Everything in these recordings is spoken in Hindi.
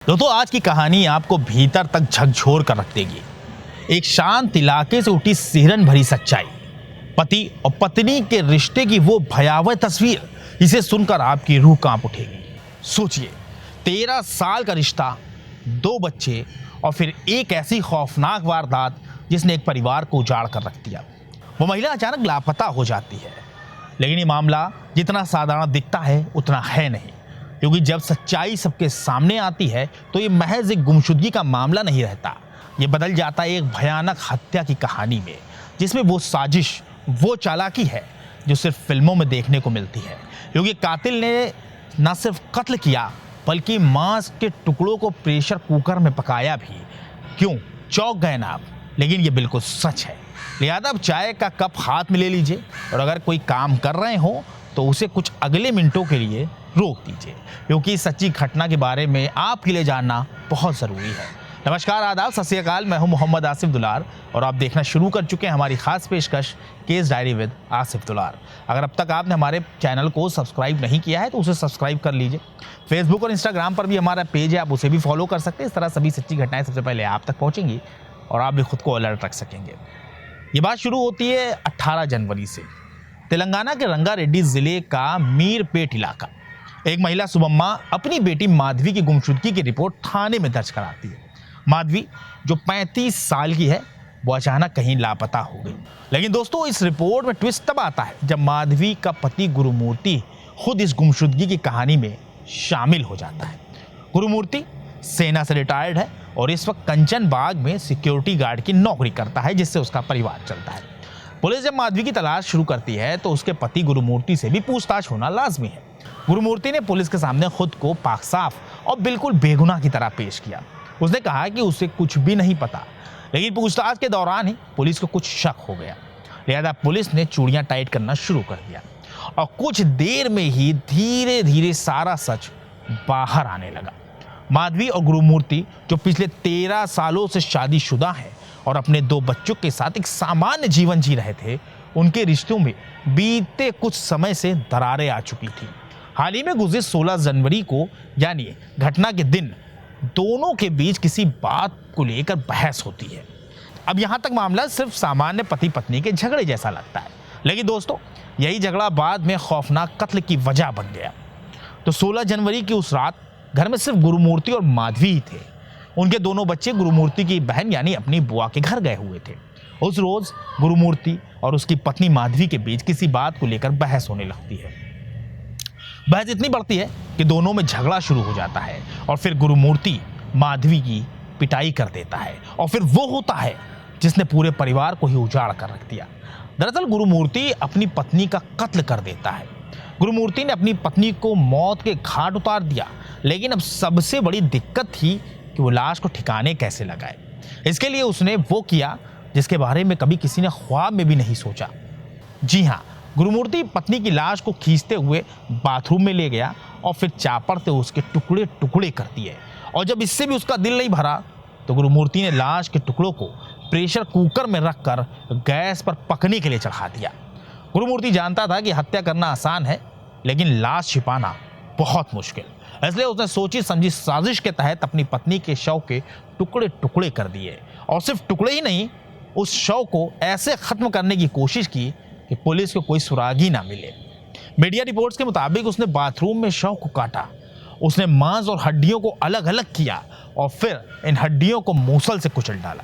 दोस्तों आज की कहानी आपको भीतर तक झकझोर कर रख देगी। एक शांत इलाके से उठी सिहरन भरी सच्चाई, पति और पत्नी के रिश्ते की वो भयावह तस्वीर, इसे सुनकर आपकी रूह कांप उठेगी। सोचिए, 13 साल का रिश्ता, 2 बच्चे और फिर एक ऐसी खौफनाक वारदात जिसने एक परिवार को उजाड़ कर रख दिया। वो महिला अचानक लापता हो जाती है, लेकिन ये मामला जितना साधारण दिखता है उतना है नहीं, क्योंकि जब सच्चाई सबके सामने आती है तो ये महज एक गुमशुदगी का मामला नहीं रहता। ये बदल जाता है एक भयानक हत्या की कहानी में, जिसमें वो साजिश, वो चालाकी है जो सिर्फ फिल्मों में देखने को मिलती है। क्योंकि कातिल ने न सिर्फ कत्ल किया बल्कि मांस के टुकड़ों को प्रेशर कुकर में पकाया भी। क्यों चौंक गए ना आप? लेकिन ये बिल्कुल सच है। लिहाजा अब चाय का कप हाथ में ले लीजिए और अगर कोई काम कर रहे हो तो उसे कुछ अगले मिनटों के लिए रोक दीजिए, क्योंकि इस सच्ची घटना के बारे में आपके लिए जानना बहुत ज़रूरी है। नमस्कार, आदाब, सत श्री अकाल। मैं हूं मोहम्मद आसिफ दुलार और आप देखना शुरू कर चुके हैं हमारी खास पेशकश केस डायरी विद आसिफ दुलार। अगर अब तक आपने हमारे चैनल को सब्सक्राइब नहीं किया है तो उसे सब्सक्राइब कर लीजिए। फेसबुक और इंस्टाग्राम पर भी हमारा पेज है, आप उसे भी फॉलो कर सकते हैं। इस तरह सभी सच्ची घटनाएं सबसे पहले आप तक पहुँचेंगी और आप भी खुद को अलर्ट रख सकेंगे। ये बात शुरू होती है 18 जनवरी से। तेलंगाना के रंगारेड्डी जिले का मीरपेट इलाका। एक महिला सुबम्मा अपनी बेटी माधवी की गुमशुदगी की रिपोर्ट थाने में दर्ज कराती है। माधवी, जो 35 साल की है, वो अचानक कहीं लापता हो गई। लेकिन दोस्तों, इस रिपोर्ट में ट्विस्ट तब आता है जब माधवी का पति गुरुमूर्ति खुद इस गुमशुदगी की कहानी में शामिल हो जाता है। गुरुमूर्ति सेना से रिटायर्ड है और इस वक्त कंचन बाग में सिक्योरिटी गार्ड की नौकरी करता है, जिससे उसका परिवार चलता है। पुलिस जब माधवी की तलाश शुरू करती है तो उसके पति गुरुमूर्ति से भी पूछताछ होना लाजमी है। गुरुमूर्ति ने पुलिस के सामने खुद को पाक साफ और बिल्कुल बेगुनाह की तरह पेश किया। उसने कहा कि उसे कुछ भी नहीं पता, लेकिन पूछताछ के दौरान ही पुलिस को कुछ शक हो गया। लिहाजा पुलिस ने चूड़ियां टाइट करना शुरू कर दिया और कुछ देर में ही धीरे धीरे सारा सच बाहर आने लगा। माधवी और गुरुमूर्ति, जो पिछले 13 सालों से शादीशुदा हैं और अपने 2 बच्चों के साथ एक सामान्य जीवन जी रहे थे, उनके रिश्तों में बीते कुछ समय से दरारें आ चुकी थी। हाल ही में गुजरे 16 जनवरी को, यानी घटना के दिन, दोनों के बीच किसी बात को लेकर बहस होती है। अब यहाँ तक मामला सिर्फ सामान्य पति पत्नी के झगड़े जैसा लगता है, लेकिन दोस्तों, यही झगड़ा बाद में खौफनाक कत्ल की वजह बन गया। तो 16 जनवरी की उस रात घर में सिर्फ गुरुमूर्ति और माधवी ही थे। उनके दोनों बच्चे गुरुमूर्ति की बहन यानी अपनी बुआ के घर गए हुए थे। उस रोज गुरुमूर्ति और उसकी पत्नी माधवी के बीच किसी बात को लेकर बहस होने लगती है। बहस इतनी बढ़ती है कि दोनों में झगड़ा शुरू हो जाता है और फिर गुरुमूर्ति माधवी की पिटाई कर देता है और फिर वो होता है जिसने पूरे परिवार को ही उजाड़ कर रख दिया। दरअसल गुरुमूर्ति अपनी पत्नी का कत्ल कर देता है। गुरुमूर्ति ने अपनी पत्नी को मौत के घाट उतार दिया, लेकिन अब सबसे बड़ी दिक्कत थी कि वो लाश को ठिकाने कैसे लगाए। इसके लिए उसने वो किया जिसके बारे में कभी किसी ने ख्वाब में भी नहीं सोचा। जी हाँ, गुरुमूर्ति पत्नी की लाश को खींचते हुए बाथरूम में ले गया और फिर चापड़ से उसके टुकड़े टुकड़े कर दिए। और जब इससे भी उसका दिल नहीं भरा तो गुरुमूर्ति ने लाश के टुकड़ों को प्रेशर कुकर में रखकर गैस पर पकने के लिए चढ़ा दिया। गुरुमूर्ति जानता था कि हत्या करना आसान है, लेकिन लाश छिपाना बहुत मुश्किल। इसलिए उसने सोची समझी साजिश के तहत अपनी पत्नी के शव के टुकड़े टुकड़े कर दिए और सिर्फ टुकड़े ही नहीं, उस शव को ऐसे खत्म करने की कोशिश की कि पुलिस को कोई सुराग ही ना मिले। मीडिया रिपोर्ट्स के मुताबिक उसने बाथरूम में शव को काटा, उसने मांस और हड्डियों को अलग अलग किया और फिर इन हड्डियों को मूसल से कुचल डाला।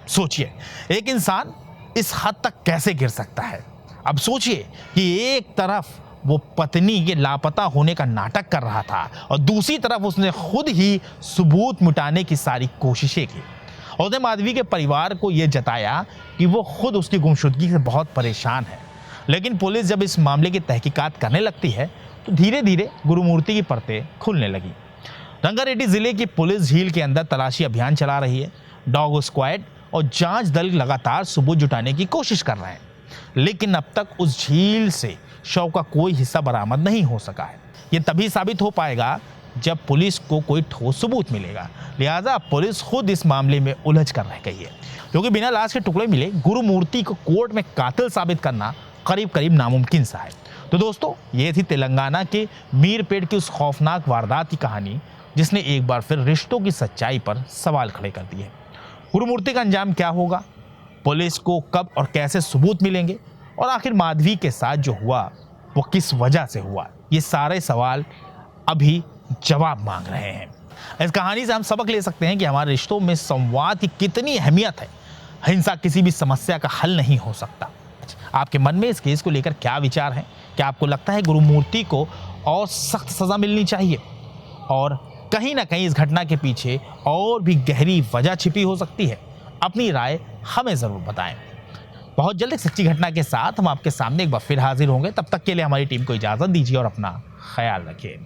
सोचिए, एक इंसान इस हद तक कैसे गिर सकता है। अब सोचिए कि एक तरफ वो पत्नी के लापता होने का नाटक कर रहा था और दूसरी तरफ उसने खुद ही सबूत मिटाने की सारी कोशिशें की। उसने माधवी के परिवार को यह जताया कि वो खुद उसकी गुमशुदगी से बहुत परेशान है। लेकिन पुलिस जब इस मामले की तहकीकात करने लगती है तो धीरे धीरे गुरुमूर्ति की परतें खुलने लगी। रंगारेड्डी जिले की पुलिस झील के अंदर तलाशी अभियान चला रही है। डॉग स्क्वाड और जांच दल लगातार सबूत जुटाने की कोशिश कर रहे हैं, लेकिन अब तक उस झील से शव का कोई हिस्सा बरामद नहीं हो सका है। ये तभी साबित हो पाएगा जब पुलिस को कोई ठोस सबूत मिलेगा। लिहाजा पुलिस खुद इस मामले में उलझ कर रह गई है, क्योंकि बिना लाश के टुकड़े मिले गुरुमूर्ति को कोर्ट में कातिल साबित करना करीब करीब नामुमकिन सा है। तो दोस्तों, ये थी तेलंगाना के मीरपेट की उस खौफनाक वारदात की कहानी, जिसने एक बार फिर रिश्तों की सच्चाई पर सवाल खड़े कर दिए। गुरुमूर्ति का अंजाम क्या होगा, पुलिस को कब और कैसे सबूत मिलेंगे, और आखिर माधवी के साथ जो हुआ वो किस वजह से हुआ, ये सारे सवाल अभी जवाब मांग रहे हैं। इस कहानी से हम सबक ले सकते हैं कि हमारे रिश्तों में संवाद की कितनी अहमियत है। हिंसा किसी भी समस्या का हल नहीं हो सकता। आपके मन में इस केस को लेकर क्या विचार है? क्या आपको लगता है गुरुमूर्ति को और सख्त सजा मिलनी चाहिए, और कहीं ना कहीं इस घटना के पीछे और भी गहरी वजह छिपी हो सकती है? अपनी राय हमें जरूर बताएं। बहुत जल्द एक सच्ची घटना के साथ हम आपके सामने एक बार फिर हाजिर होंगे। तब तक के लिए हमारी टीम को इजाजत दीजिए और अपना ख्याल रखिए।